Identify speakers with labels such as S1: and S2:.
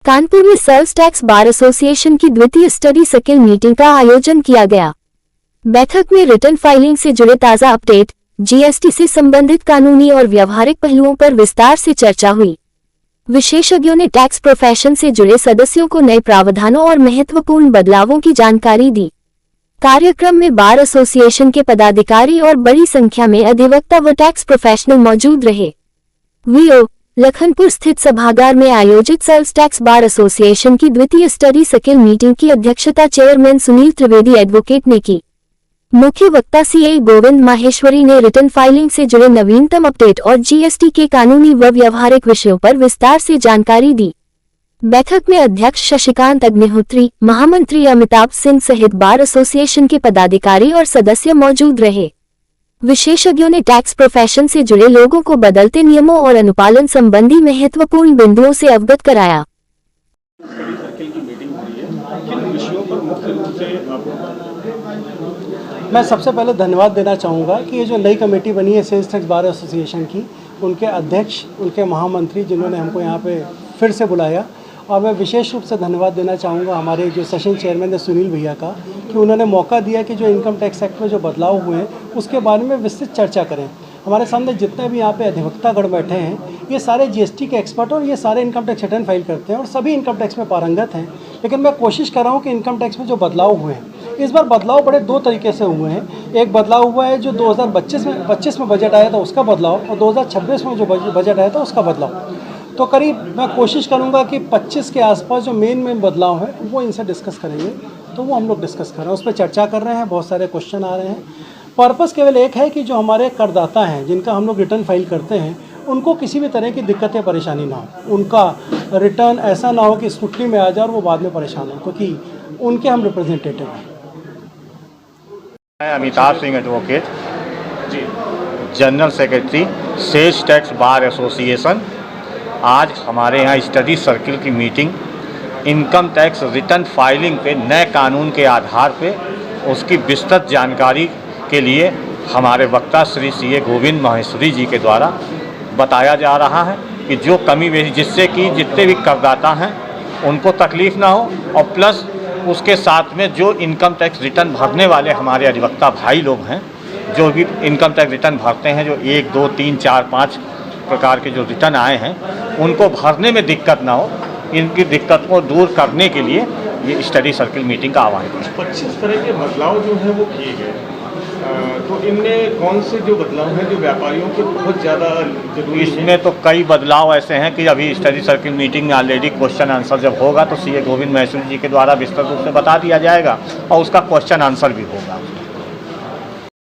S1: कानपुर में sales tax bar association की द्वितीय स्टडी सर्किल मीटिंग का आयोजन किया गया। बैठक में रिटर्न फाइलिंग से जुड़े ताज़ा अपडेट, जीएसटी से संबंधित कानूनी और व्यावहारिक पहलुओं पर विस्तार से चर्चा हुई। विशेषज्ञों ने टैक्स प्रोफेशन से जुड़े सदस्यों को नए प्रावधानों और महत्वपूर्ण बदलावों की जानकारी दी। कार्यक्रम में बार एसोसिएशन के पदाधिकारी और बड़ी संख्या में अधिवक्ता व टैक्स प्रोफेशनल मौजूद रहे। वीओ लखनपुर स्थित सभागार में आयोजित सेल्स टैक्स बार एसोसिएशन की द्वितीय स्टडी सर्किल मीटिंग की अध्यक्षता चेयरमैन सुनील त्रिवेदी एडवोकेट ने की। मुख्य वक्ता सीए गोविंद माहेश्वरी ने रिटर्न फाइलिंग से जुड़े नवीनतम अपडेट और जीएसटी के कानूनी व व्यावहारिक विषयों पर विस्तार से जानकारी दी। बैठक में अध्यक्ष शशिकांत अग्निहोत्री, महामंत्री अमिताभ सिंह सहित बार एसोसिएशन के पदाधिकारी और सदस्य मौजूद रहे। विशेषज्ञों ने टैक्स प्रोफेशन से जुड़े लोगों को बदलते नियमों और अनुपालन संबंधी महत्वपूर्ण बिंदुओं से अवगत कराया।
S2: मैं सबसे पहले धन्यवाद देना चाहूँगा कि ये जो नई कमेटी बनी है सेल्स टैक्स बार एसोसिएशन की, उनके अध्यक्ष, उनके महामंत्री जिन्होंने हमको यहाँ पे फिर से बुलाया, और मैं विशेष रूप से धन्यवाद देना चाहूँगा हमारे जो सेशन चेयरमैन है सुनील भैया का, कि उन्होंने मौका दिया कि जो इनकम टैक्स एक्ट में जो बदलाव हुए हैं उसके बारे में विस्तृत चर्चा करें। हमारे सामने जितने भी यहाँ पे अधिवक्तागण बैठे हैं, ये सारे जीएसटी के एक्सपर्ट और ये सारे इनकम टैक्स रिटर्न फाइल करते हैं और सभी इनकम टैक्स में पारंगत हैं। लेकिन मैं कोशिश कर रहा हूँ कि इनकम टैक्स में जो बदलाव हुए हैं, इस बार बदलाव बड़े दो तरीके से हुए हैं। एक बदलाव हुआ है जो 2025 में बजट आया था उसका बदलाव, और 2026 में जो बजट आया था उसका बदलाव। तो करीब मैं कोशिश करूंगा कि 25 के आसपास जो मेन बदलाव है वो इनसे डिस्कस करेंगे। तो वो हम लोग डिस्कस कर रहे हैं, उस पर चर्चा कर रहे हैं, बहुत सारे क्वेश्चन आ रहे हैं। पर्पस केवल एक है कि जो हमारे करदाता हैं जिनका हम लोग रिटर्न फाइल करते हैं, उनको किसी भी तरह की दिक्कत या परेशानी ना हो, उनका रिटर्न ऐसा ना हो कि स्क्रूटनी में आ जाए और वो बाद में परेशान हो, क्योंकि उनके हम रिप्रेजेंटेटिव हैं।
S3: मैं Amitabh Singh advocate, general secretary sales tax bar association. आज हमारे यहाँ स्टडी सर्किल की meeting income tax return filing पे नए कानून के आधार पे उसकी विस्तृत जानकारी के लिए हमारे वक्ता श्री सीए गोविंद माहेश्वरी जी के द्वारा बताया जा रहा है कि जो कमी बेशी जिससे कि जितने भी करदाता हैं उनको तकलीफ़ ना हो, और प्लस उसके साथ में जो इनकम टैक्स रिटर्न भरने वाले हमारे अधिवक्ता भाई लोग हैं, जो भी इनकम टैक्स रिटर्न भरते हैं, जो 1, 2, 3, 4, 5 प्रकार के जो रिटर्न आए हैं, उनको भरने में दिक्कत ना हो, इनकी दिक्कत को दूर करने के लिए ये स्टडी सर्किल मीटिंग का आह्वान है।
S4: 25 तरह के बदलाव जो हैं वो किए गए, तो इनमें कौन से जो बदलाव हैं जो व्यापारियों के बहुत ज़्यादा जरूरी है?
S3: इसमें तो कई बदलाव ऐसे हैं कि अभी स्टडी सर्किल मीटिंग में ऑलरेडी क्वेश्चन आंसर जब होगा तो सीए गोविंद माहेश्वरी जी के द्वारा विस्तृत रूप से बता दिया जाएगा और उसका क्वेश्चन आंसर भी होगा।